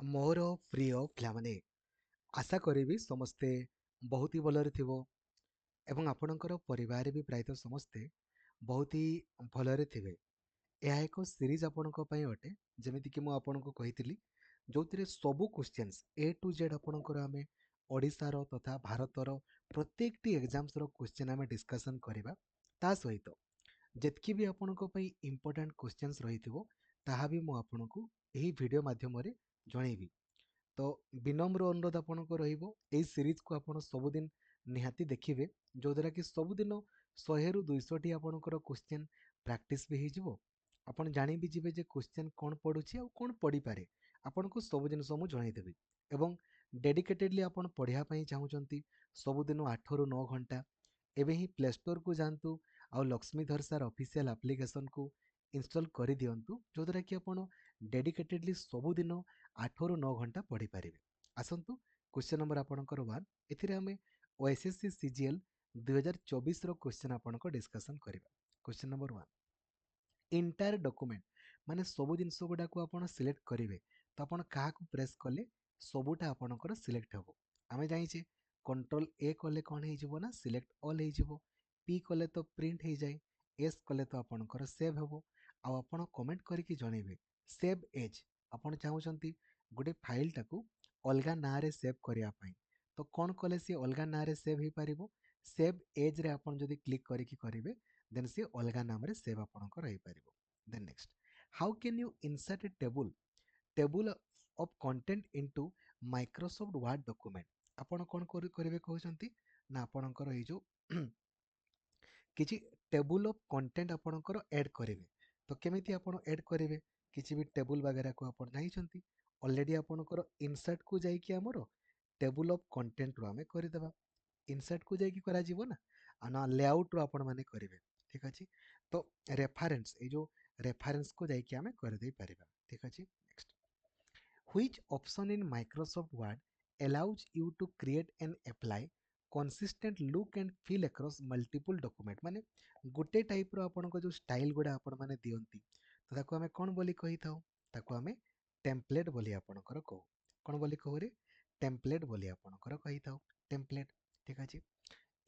ମୋର ପ୍ରିୟ ପିଲାମାନେ, ଆଶା କରିବି ସମସ୍ତେ ବହୁତ ହି ଭଲରେ ଥିବ ଏବଂ ଆପଣଙ୍କର ପରିବାର ବି ପ୍ରାୟତଃ ସମସ୍ତେ ବହୁତ ହି ଭଲରେ ଥିବେ। ଏହା ଏକ ସିରିଜ୍ ଆପଣଙ୍କ ପାଇଁ ଅଟେ, ଯେମିତିକି ମୁଁ ଆପଣଙ୍କୁ କହିଥିଲି, ଯେଉଁଥିରେ ସବୁ କ୍ୱେଶ୍ଚନ୍ସ ଏ ଟୁ ଜେଡ୍ ଆପଣଙ୍କର ଆମେ ଓଡ଼ିଶାର ତଥା ଭାରତର ପ୍ରତ୍ୟେକଟି ଏକ୍ଜାମ୍ସର କ୍ୱେଶ୍ଚନ୍ ଆମେ ଡିସ୍କସନ୍ କରିବା। ତା ସହିତ ଯେତିକି ବି ଆପଣଙ୍କ ପାଇଁ ଇମ୍ପୋର୍ଟାଣ୍ଟ କ୍ୱେଶ୍ଚନ୍ସ ରହିଥିବ ତାହା ବି ମୁଁ ଆପଣଙ୍କୁ ଏହି ଭିଡ଼ିଓ ମାଧ୍ୟମରେ ଜଣେଇବି। ତ ବିନମ୍ର ଅନୁରୋଧ ଆପଣଙ୍କ ରହିବ ଏଇ ସିରିଜକୁ ଆପଣ ସବୁଦିନ ନିହାତି ଦେଖିବେ, ଯୋଉଦ୍ୱାରା କି ସବୁଦିନ 100ରୁ 200ଟି ଆପଣଙ୍କର କ୍ୱେଶ୍ଚେନ୍ ପ୍ରାକ୍ଟିସ୍ ବି ହେଇଯିବ। ଆପଣ ଜାଣି ବି ଯିବେ ଯେ କ୍ୱେଶ୍ଚେନ୍ କ'ଣ ପଡ଼ୁଛି ଆଉ କ'ଣ ପଡ଼ିପାରେ। ଆପଣଙ୍କୁ ସବୁ ଜିନିଷ ମୁଁ ଜଣେଇଦେବି ଏବଂ ଡେଡିକେଟେଡ଼ଲି ଆପଣ ପଢ଼ିବା ପାଇଁ ଚାହୁଁଛନ୍ତି ସବୁଦିନ 8ରୁ 9 ଘଣ୍ଟା, ଏବେ ହିଁ ପ୍ଲେ ଷ୍ଟୋରକୁ ଯାଆନ୍ତୁ ଆଉ ଲକ୍ଷ୍ମୀଧର ସାର୍ ଅଫିସିଆଲ ଆପ୍ଲିକେସନକୁ ଇନଷ୍ଟଲ୍ କରିଦିଅନ୍ତୁ, ଯୋଉଦ୍ୱାରା କି ଆପଣ ଡେଡିକେଟେଡ଼ଲି ସବୁଦିନ 8ରୁ 9 ଘଣ୍ଟା ପଢ଼ିପାରିବେ। ଆସନ୍ତୁ କ୍ୱେଶ୍ଚନ୍ ନମ୍ବର ଆପଣଙ୍କର 1, ଏଥିରେ ଆମେ OSSC CGL 2024ର କ୍ୱେଶ୍ଚନ୍ ଆପଣଙ୍କ ଡିସ୍କସନ୍ କରିବା। କ୍ୱେଶ୍ଚନ୍ ନମ୍ବର 1, ଇଣ୍ଟାୟାର ଡକୁମେଣ୍ଟ ମାନେ ସବୁ ଜିନିଷ ଗୁଡ଼ାକୁ ଆପଣ ସିଲେକ୍ଟ କରିବେ, ତ ଆପଣ କାହାକୁ ପ୍ରେସ୍ କଲେ ସବୁଟା ଆପଣଙ୍କର ସିଲେକ୍ଟ ହେବ। ଆମେ ଜାଣିଛେ କଣ୍ଟ୍ରୋଲ A କଲେ କ'ଣ ହେଇଯିବ ନା ସିଲେକ୍ଟ ଅଲ୍ ହେଇଯିବ, P କଲେ ତ ପ୍ରିଣ୍ଟ ହେଇଯାଏ, S କଲେ ତ ଆପଣଙ୍କର ସେଭ୍ ହେବ। ଆଉ ଆପଣ କମେଣ୍ଟ କରିକି ଜଣେଇବେ ସେଭ୍ ଏଜ୍, ଆପଣ ଚାହୁଁଛନ୍ତି ଗୋଟେ ଫାଇଲଟାକୁ ଅଲଗା ନାଁରେ ସେଭ୍ କରିବା ପାଇଁ, ତ କ'ଣ କଲେ ସିଏ ଅଲଗା ନାଁରେ ସେଭ୍ ହେଇପାରିବ? ସେଭ୍ ଏଜ୍ରେ ଆପଣ ଯଦି କ୍ଲିକ୍ କରିକି କରିବେ ଦେନ୍ ସିଏ ଅଲଗା ନାମରେ ସେଭ୍ ଆପଣଙ୍କର ହେଇପାରିବ। Then next, how can you insert a table of content into Microsoft Word document. ଆପଣ କ'ଣ କରିବେ କହୁଛନ୍ତି ନା ଆପଣଙ୍କର ଏଇ ଯେଉଁ କିଛି ଟେବୁଲ ଅଫ୍ କଣ୍ଟେଣ୍ଟ ଆପଣଙ୍କର ଆଡ୍ କରିବେ। ତ କେମିତି ଆପଣ ଆଡ୍ କରିବେ? କିଛି ବି ଟେବୁଲ ବଗେରାକୁ ଆପଣ ଜାଣିଛନ୍ତି, ଅଲରେଡି ଆପଣଙ୍କର ଇନସର୍ଟକୁ ଯାଇକି ଆମର ଟେବୁଲ ଅଫ୍ କଣ୍ଟେଣ୍ଟରୁ ଆମେ କରିଦେବା। ଇନସର୍ଟକୁ ଯାଇକି କରାଯିବ ନା, ଆଉ ନା ଲେଆଉଟରୁ ଆପଣମାନେ କରିବେ। ଠିକ୍ ଅଛି, ତ ରେଫାରେନ୍ସ, ଏଇ ଯେଉଁ ରେଫାରେନ୍ସକୁ ଯାଇକି ଆମେ କରିଦେଇ ପାରିବା। ଠିକ୍ ଅଛି, next, which option in Microsoft Word allows you to create and apply consistent look and feel across multiple document? ମାନେ ଗୋଟେ ଟାଇପ୍ର ଆପଣଙ୍କ ଯେଉଁ ଷ୍ଟାଇଲ୍ ଗୁଡ଼ା ଆପଣ ମାନେ ଦିଅନ୍ତି, ତ ତାକୁ ଆମେ କ'ଣ ବୋଲି କହିଥାଉ? ତାକୁ ଆମେ ଟେମ୍ପଲେଟ୍ ବୋଲି ଆପଣଙ୍କର କହୁ। କ'ଣ ବୋଲି କହୁରେ? ଟେମ୍ପଲେଟ୍ ବୋଲି ଆପଣଙ୍କର କହିଥାଉ, ଟେମ୍ପଲେଟ୍। ଠିକ୍ ଅଛି,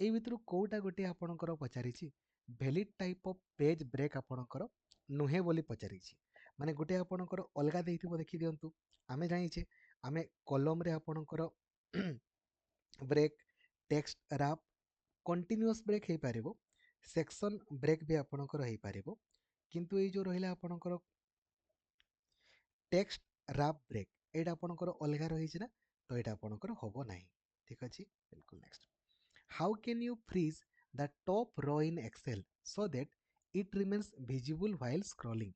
ଏଇ ଭିତରୁ କୋଉଟା ଗୋଟେ ଆପଣଙ୍କର ପଚାରିଛି valid type of page break ଆପଣଙ୍କର ନୁହେଁ ବୋଲି ପଚାରିଛି। ମାନେ ଗୋଟେ ଆପଣଙ୍କର ଅଲଗା ଦେଇଥିବ, ଦେଖିଦିଅନ୍ତୁ। ଆମେ ଜାଣିଛେ ଆମେ କଲମରେ ଆପଣଙ୍କର break, text wrap, continuous break ହେଇପାରିବ, ସେକ୍ସନ ବ୍ରେକ୍ ବି ଆପଣଙ୍କର ହେଇପାରିବ, କିନ୍ତୁ ଏଇ ଯେଉଁ ରହିଲା ଆପଣଙ୍କର ଟେକ୍ସଟ ରାପ୍ ବ୍ରେକ୍, ଏଇଟା ଆପଣଙ୍କର ଅଲଗା ରହିଛି ନା, ତ ଏଇଟା ଆପଣଙ୍କର ହେବ ନାହିଁ। ଠିକ୍ ଅଛି, ବିଲକୁଲ। Next, how can you freeze the top row in Excel so that it remains visible while scrolling?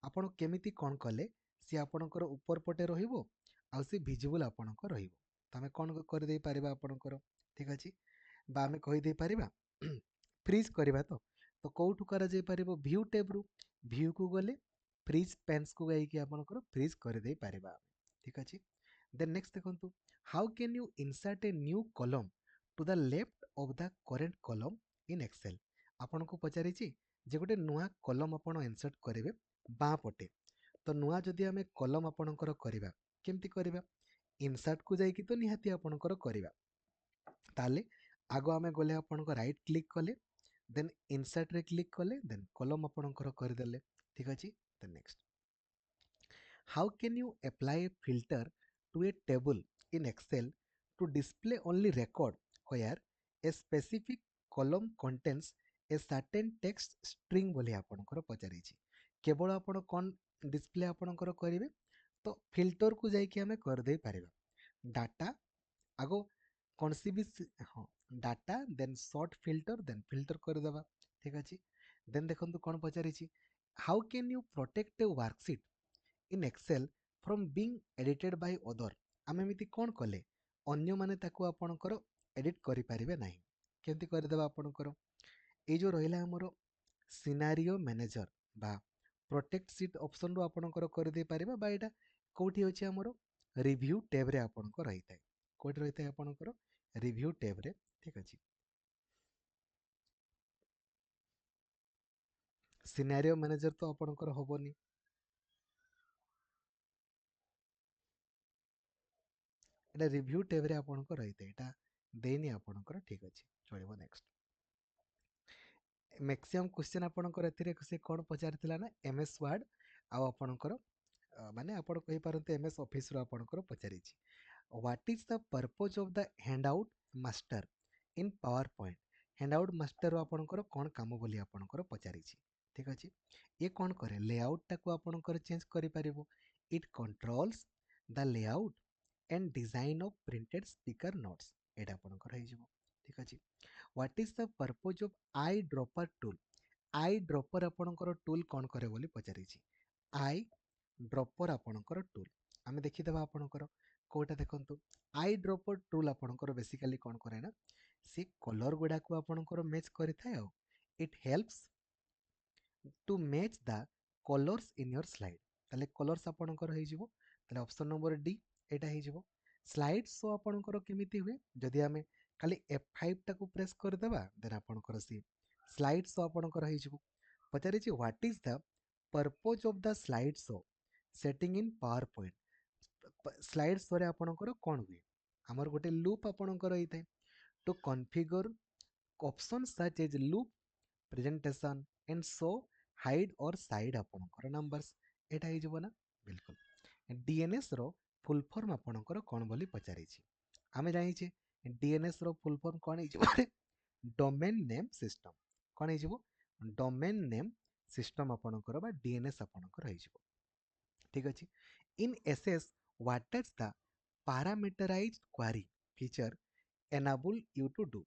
ଆପଣ କେମିତି କ'ଣ କଲେ ସିଏ ଆପଣଙ୍କର ଉପର ପଟେ ରହିବ ଆଉ ସେ ଭିଜିବୁଲ୍ ଆପଣଙ୍କ ରହିବ? ତ ଆମେ କ'ଣ କରିଦେଇପାରିବା ଆପଣଙ୍କର? ଠିକ୍ ଅଛି, ବା ଆମେ କହିଦେଇପାରିବା ଫ୍ରିଜ୍ କରିବା। ତ କେଉଁଠୁ କରାଯାଇପାରିବ? ଭ୍ୟୁ ଟେବ୍ରୁ। ଭ୍ୟୁକୁ ଗଲେ ଫ୍ରିଜ୍ ପେନ୍ସକୁ ଯାଇକି ଆପଣଙ୍କର ଫ୍ରିଜ୍ କରିଦେଇ ପାରିବା। ଠିକ୍ ଅଛି, ଦେନ୍ ନେକ୍ସଟ ଦେଖନ୍ତୁ, how can you insert a new column to the left of the current column in Excel? ଆପଣଙ୍କୁ ପଚାରିଛି ଯେ ଗୋଟେ ନୂଆ କଲମ୍ ଆପଣ ଇନସର୍ଟ କରିବେ ବାଁ ପଟେ। ତ ନୂଆ ଯଦି ଆମେ କଲମ୍ ଆପଣଙ୍କର କରିବା, କେମିତି କରିବା? ଇନସର୍ଟକୁ ଯାଇକି ତ ନିହାତି ଆପଣଙ୍କର କରିବା। ତାହେଲେ ଆଗ ଆମେ ଗଲେ ଆପଣଙ୍କ ରାଇଟ୍ କ୍ଲିକ୍ କଲେ, ଦେନ୍ ଇନସର୍ଟରେ କ୍ଲିକ୍ କଲେ, ଦେନ୍ କଲମ୍ ଆପଣଙ୍କର କରିଦେଲେ। ଠିକ୍ ଅଛି, then next, how can you apply filter to a table in Excel to display only record where a specific column contains a certain text string ବୋଲି ଆପଣଙ୍କର ପଚାରିଛି। କେବଳ ଆପଣ କ'ଣ ଡିସପ୍ଲେ ଆପଣଙ୍କର କରିବେ? ତ ଫିଲ୍ଟରକୁ ଯାଇକି ଆମେ କରିଦେଇ ପାରିବା। ଡାଟା ଆଗ କୌଣସି ବି ହଁ, data then sort filter, then filter କରିଦେବା। ଠିକ୍ ଅଛି, ଦେନ୍ ଦେଖନ୍ତୁ କ'ଣ ପଚାରିଛି, how can you protect a worksheet in Excel from being edited by other? ଆମେ ଏମିତି କ'ଣ କଲେ ଅନ୍ୟମାନେ ତାକୁ ଆପଣଙ୍କର ଏଡିଟ୍ କରିପାରିବେ ନାହିଁ? କେମିତି କରିଦେବା ଆପଣଙ୍କର? ଏଇ ଯେଉଁ ରହିଲା ଆମର ସିନାରିଓ ମ୍ୟାନେଜର ବା ପ୍ରୋଟେକ୍ଟ ସିଟ୍ ଅପସନରୁ ଆପଣଙ୍କର କରିଦେଇ ପାରିବା, ବା ଏଇଟା କେଉଁଠି ଅଛି ଆମର ରିଭ୍ୟୁ ଟେବ୍ରେ ଆପଣଙ୍କ ରହିଥାଏ। କେଉଁଠି ରହିଥାଏ ଆପଣଙ୍କର? ରିଭ୍ୟୁ ଟେବ୍ରେ। ଠିକ୍ ଅଛି, ସିନାରିଓ ମ୍ୟାନେଜର ତ ଆପଣଙ୍କର ହେବନି। এটা রিভিউ ট্যাବରେ ଆପଣଙ୍କ ରହିଥାଏ। ଏଟା ଦେଇନି ଆପଣଙ୍କର, ଠିକ୍ ଅଛି, ଚଳିବ। ନେକ୍ସଟ ମ୍ୟାକ୍ସିମମ୍ କ୍ୱେଶ୍ଚନ୍ ଆପଣଙ୍କର ଏଥିରେ ସେ କ'ଣ ପଚାରିଥିଲା ନା MS ୱାର୍ଡ ଆଉ ଆପଣଙ୍କର ମାନେ ଆପଣ କହିପାରନ୍ତି MS ଅଫିସରୁ ଆପଣଙ୍କର ପଚାରିଛି। What is the purpose of the handout master in PowerPoint? Handout master ଆପଣଙ୍କର କ'ଣ କାମ ବୋଲି ଆପଣଙ୍କର ପଚାରିଛି। ଠିକ୍ ଅଛି, ଇଏ କ'ଣ କରେ? ଲେଆଉଟଟାକୁ ଆପଣଙ୍କର ଚେଞ୍ଜ କରିପାରିବ। It controls the layout and design of printed speaker notes. ଏଇଟା ଆପଣଙ୍କର ହେଇଯିବ। ଠିକ୍ ଅଛି, what is the purpose of eyedropper tool? Eyedropper ଆପଣଙ୍କର ଟୁଲ୍ କ'ଣ କରେ ବୋଲି ପଚାରିଛି। ଆଇ ଡ୍ରପର ଆପଣଙ୍କର ଟୁଲ୍ ଆମେ ଦେଖିଦେବା ଆପଣଙ୍କର କୋଉଟା ଦେଖନ୍ତୁ। ଆଇ ଡ୍ରପର ଟୁଲ୍ ଆପଣଙ୍କର ବେସିକାଲି କ'ଣ କରେ ନା ସେ କଲର୍ ଗୁଡ଼ାକୁ ଆପଣଙ୍କର ମ୍ୟାଚ୍ କରିଥାଏ। ଆଉ it helps to match the colours in your slide. ତାହେଲେ କଲର୍ସ ଆପଣଙ୍କର ହେଇଯିବ। ତାହେଲେ ଅପସନ୍ ନମ୍ବର ଡି ଏଇଟା ହେଇଯିବ। ସ୍ଲାଇଡ୍ ଶୋ ଆପଣଙ୍କର କେମିତି ହୁଏ? ଯଦି ଆମେ ଖାଲି F5 ଟାକୁ ପ୍ରେସ୍ କରିଦେବା ଦେନ୍ ଆପଣଙ୍କର ସି ସ୍ଲାଇଡ୍ ଶୋ ଆପଣଙ୍କର ହେଇଯିବ। ପଚାରିଛି what is the purpose of the slide show setting in PowerPoint? Slide ଶୋରେ ଆପଣଙ୍କର କ'ଣ ହୁଏ? ଆମର ଗୋଟେ ଲୁପ୍ ଆପଣଙ୍କର ହେଇଥାଏ। To configure option such as loop presentation and show hide or side ଆପଣଙ୍କର ନମ୍ବର୍ସ। ଏଇଟା ହେଇଯିବ ନା? ବିଲକୁଲ। DNSର ଫୁଲ୍ ଫର୍ମ ଆପଣଙ୍କର କ'ଣ ବୋଲି ପଚାରିଛି। ଆମେ ଜାଣିଛେ DNSର ଫୁଲ୍ ଫର୍ମ କ'ଣ ହେଇଯିବ? Domain name system. କ'ଣ ହେଇଯିବ? ଡୋମେନ୍ ନେମ୍ ସିଷ୍ଟମ୍ ଆପଣଙ୍କର ବା DNS ଆପଣଙ୍କର ହେଇଯିବ। ଠିକ୍ ଅଛି, in SS what does the parameterized query feature enable you to do?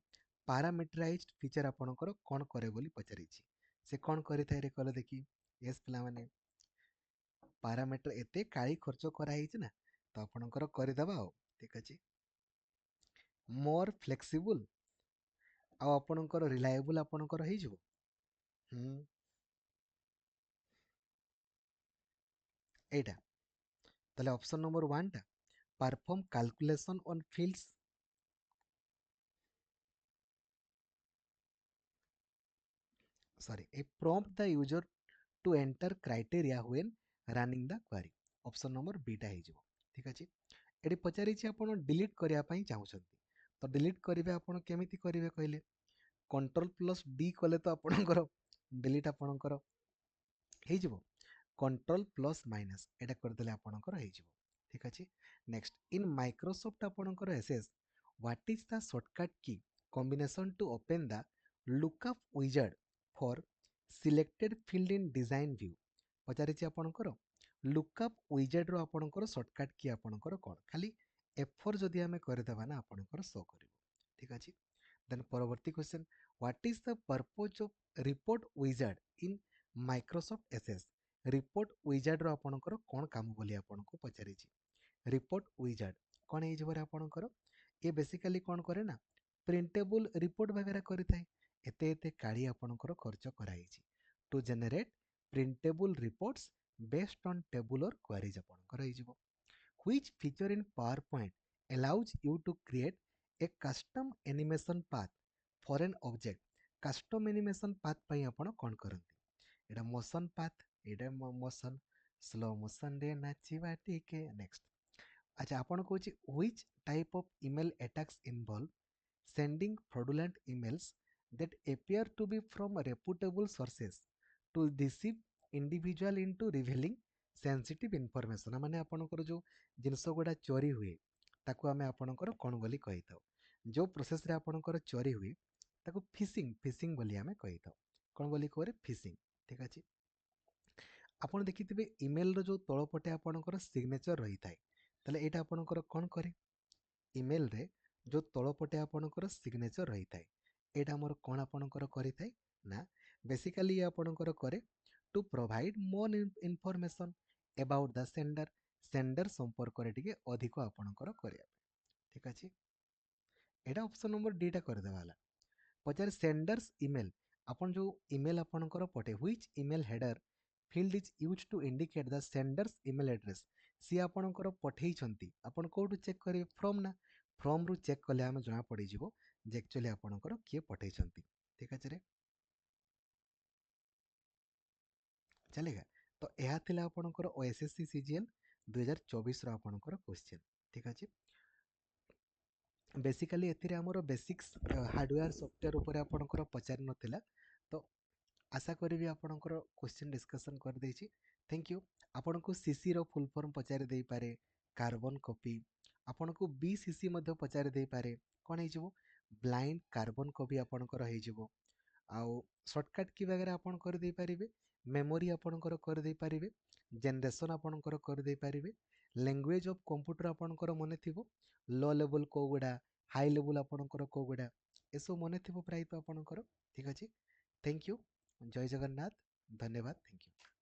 Parameterized feature ଆପଣଙ୍କର କ'ଣ କରେ ବୋଲି ପଚାରିଛି। ସେ କ'ଣ କରିଥାଏ ରେ କହିଲେ ଦେଖି? ୟେସ୍ ପିଲାମାନେ, ପାରାମିଟର ଏତେ କାଳି ଖର୍ଚ୍ଚ କରାହେଇଛି ନା, ତ ଆପଣଙ୍କର କରିଦେବା ଆଉ। ଠିକ୍ ଅଛି, ମୋର୍ ଫ୍ଲେକ୍ସିବୁଲ ଆଉ ଆପଣଙ୍କର ରିଲାଏବୁଲ ଆପଣଙ୍କର ହେଇଯିବ। ଏଇଟା ତାହେଲେ ଅପସନ୍ ନମ୍ବର 1ଟା perform calculation on fields. a prompt the user to enter criteria when running the query। Option number beta ହେଇଯିବ। ଠିକ୍ ଅଛି, ଏଠି ପଚାରିଛି ଆପଣ ଡିଲିଟ୍ କରିବା ପାଇଁ ଚାହୁଁଛନ୍ତି, ତ ଡିଲିଟ୍ କରିବେ ଆପଣ କେମିତି କରିବେ କହିଲେ? Ctrl+D କଲେ ତ ଆପଣଙ୍କର ଡିଲିଟ୍ ଆପଣଙ୍କର ହେଇଯିବ। Ctrl+- ଏଇଟା କରିଦେଲେ ଆପଣଙ୍କର ହେଇଯିବ। ଠିକ୍ ଅଛି, ନେକ୍ସଟ ଇନ୍ ମାଇକ୍ରୋସଫ୍ଟ ଆପଣଙ୍କର SS what is the shortcut key combination to open the lookup wizard for selected field in design view? ପଚାରିଛି ଆପଣଙ୍କର ଲୁକ୍ଅପ୍ ୱିଜେଡ୍ର ଆପଣଙ୍କର ସର୍ଟକଟ୍ କି ଆପଣଙ୍କର କ'ଣ? ଖାଲି F4 ଯଦି ଆମେ କରିଦେବା ନା ଆପଣଙ୍କର ଶୋ କରିବ। ଠିକ୍ ଅଛି, ଦେନ୍ ପରବର୍ତ୍ତୀ question what is the purpose of report wizard in Microsoft SS? Report ୱିଜାର୍ଡର ଆପଣଙ୍କର କ'ଣ କାମ ବୋଲି ଆପଣଙ୍କୁ ପଚାରିଛି। ରିପୋର୍ଟ ୱିଜାର୍ଡ କ'ଣ ହେଇଯିବରେ ଆପଣଙ୍କର? ଏ ବେସିକାଲି କ'ଣ କରେ ନା ପ୍ରିଣ୍ଟେବୁଲ ରିପୋର୍ଟ ବଗେରା କରିଥାଏ। ଏତେ ଏତେ କାଳି ଆପଣଙ୍କର ଖର୍ଚ୍ଚ କରାହେଇଛି to generate printable reports based on ଟେବୁଲର କ୍ୱାରିଜ୍ ଆପଣଙ୍କର ହେଇଯିବ। Which feature in PowerPoint allows you to create a custom animation path for an object? Custom animation path ପାଇଁ ଆପଣ କ'ଣ କରନ୍ତି? ଏଇଟା ମୋସନ ପାଥ, ଏଇଟା ମୋସନ ସ୍ଲୋ ମୋସନରେ ନାଚିବା ଟିକେ। ନେକ୍ସଟ ଆଚ୍ଛା ଆପଣ କହୁଛି which type of email attacks involve sending fraudulent emails that appear to be from reputable sources to deceive individual into revealing sensitive information? ମାନେ ଆପଣଙ୍କର ଯେଉଁ ଜିନିଷ ଗୁଡ଼ା ଚୋରି ହୁଏ ତାକୁ ଆମେ ଆପଣଙ୍କର କ'ଣ ବୋଲି କହିଥାଉ? ଯେଉଁ ପ୍ରୋସେସରେ ଆପଣଙ୍କର ଚୋରି ହୁଏ ତାକୁ ଫିସିଂ ବୋଲି ଆମେ କହିଥାଉ। କ'ଣ ବୋଲି କହରେ? ଫିସିଂ। ଠିକ୍ ଅଛି, ଆପଣ ଦେଖିଥିବେ ଇମେଲର ଯେଉଁ ତଳପଟେ ଆପଣଙ୍କର ସିଗ୍ନେଚର ରହିଥାଏ, ତାହେଲେ ଏଇଟା ଆପଣଙ୍କର କ'ଣ କରେ? ଇମେଲରେ ଯେଉଁ ତଳପଟେ ଆପଣଙ୍କର ସିଗ୍ନେଚର ରହିଥାଏ ଏଇଟା ଆମର କ'ଣ ଆପଣଙ୍କର କରିଥାଏ ନା ବେସିକାଲି ଆପଣଙ୍କର କରେ to provide more information about the sender ସମ୍ପର୍କରେ ଟିକେ ଅଧିକ ଆପଣଙ୍କର କରିବା ପାଇଁ। ଠିକ୍ ଅଛି, ଏଇଟା ଅପସନ୍ ନମ୍ବର ଡିଟା କରିଦେବା ହେଲା। ପଚାରେ ସେଣ୍ଡର୍ସ ଇମେଲ, ଆପଣ ଯେଉଁ ଇମେଲ ଆପଣଙ୍କର ପଠେ which email header field is use to indicate the sender's email address? ସିଏ ଆପଣଙ୍କର ପଠେଇଛନ୍ତି, ଆପଣ କେଉଁଠୁ ଚେକ୍ କରିବେ? ଫ୍ରମ୍ ନା, ଫ୍ରମରୁ ଚେକ୍ କଲେ ଆମେ ଜଣାପଡ଼ିଯିବ ଯେ ଆକ୍ଚୁଆଲି ଆପଣଙ୍କର କିଏ ପଠେଇଛନ୍ତି। ଠିକ୍ ଅଛି ରେ, ଚାଲେଗା। ତ ଏହା ଥିଲା ଆପଣଙ୍କର OSSC CGL 2024ର ଆପଣଙ୍କର କ୍ୱେଶ୍ଚନ୍। ଠିକ୍ ଅଛି, ବେସିକାଲି ଏଥିରେ ଆମର ବେସିକ୍ସ ହାର୍ଡୱେୟାର ସଫ୍ଟୱେୟାର ଉପରେ ଆପଣଙ୍କର ପଚାରି ନଥିଲା। ତ ଆଶା କରିବି ଆପଣଙ୍କର କ୍ୱେଶ୍ଚିନ୍ ଡିସ୍କସନ୍ କରିଦେଇଛି। Thank you. ଆପଣଙ୍କୁ ସିସିର ଫୁଲ୍ ଫର୍ମ ପଚାରି ଦେଇପାରେ, କାର୍ବନ କପି। ଆପଣଙ୍କୁ ବିସିସି ମଧ୍ୟ ପଚାରି ଦେଇପାରେ। କ'ଣ ହେଇଯିବ? ବ୍ଲାଇଣ୍ଡ କାର୍ବନ କପି ଆପଣଙ୍କର ହେଇଯିବ। ଆଉ ସର୍ଟକଟ୍ କି ବାଗରେ ଆପଣ କରିଦେଇପାରିବେ, ମେମୋରି ଆପଣଙ୍କର କରିଦେଇପାରିବେ, ଜେନେରେସନ୍ ଆପଣଙ୍କର କରିଦେଇପାରିବେ, ଲାଙ୍ଗୁଏଜ ଅଫ୍ କମ୍ପ୍ୟୁଟର ଆପଣଙ୍କର ମନେ ଥିବ, ଲୋ ଲେବୁଲ୍ କୋଉଗୁଡ଼ା, ହାଇ ଲେବୁଲ୍ ଆପଣଙ୍କର କୋଉଗୁଡ଼ା, ଏସବୁ ମନେ ଥିବ ପ୍ରାୟତଃ ଆପଣଙ୍କର। ଠିକ୍ ଅଛି। Thank you. ଜୟ ଜଗନ୍ନାଥ। ଧନ୍ୟବାଦ। Thank you.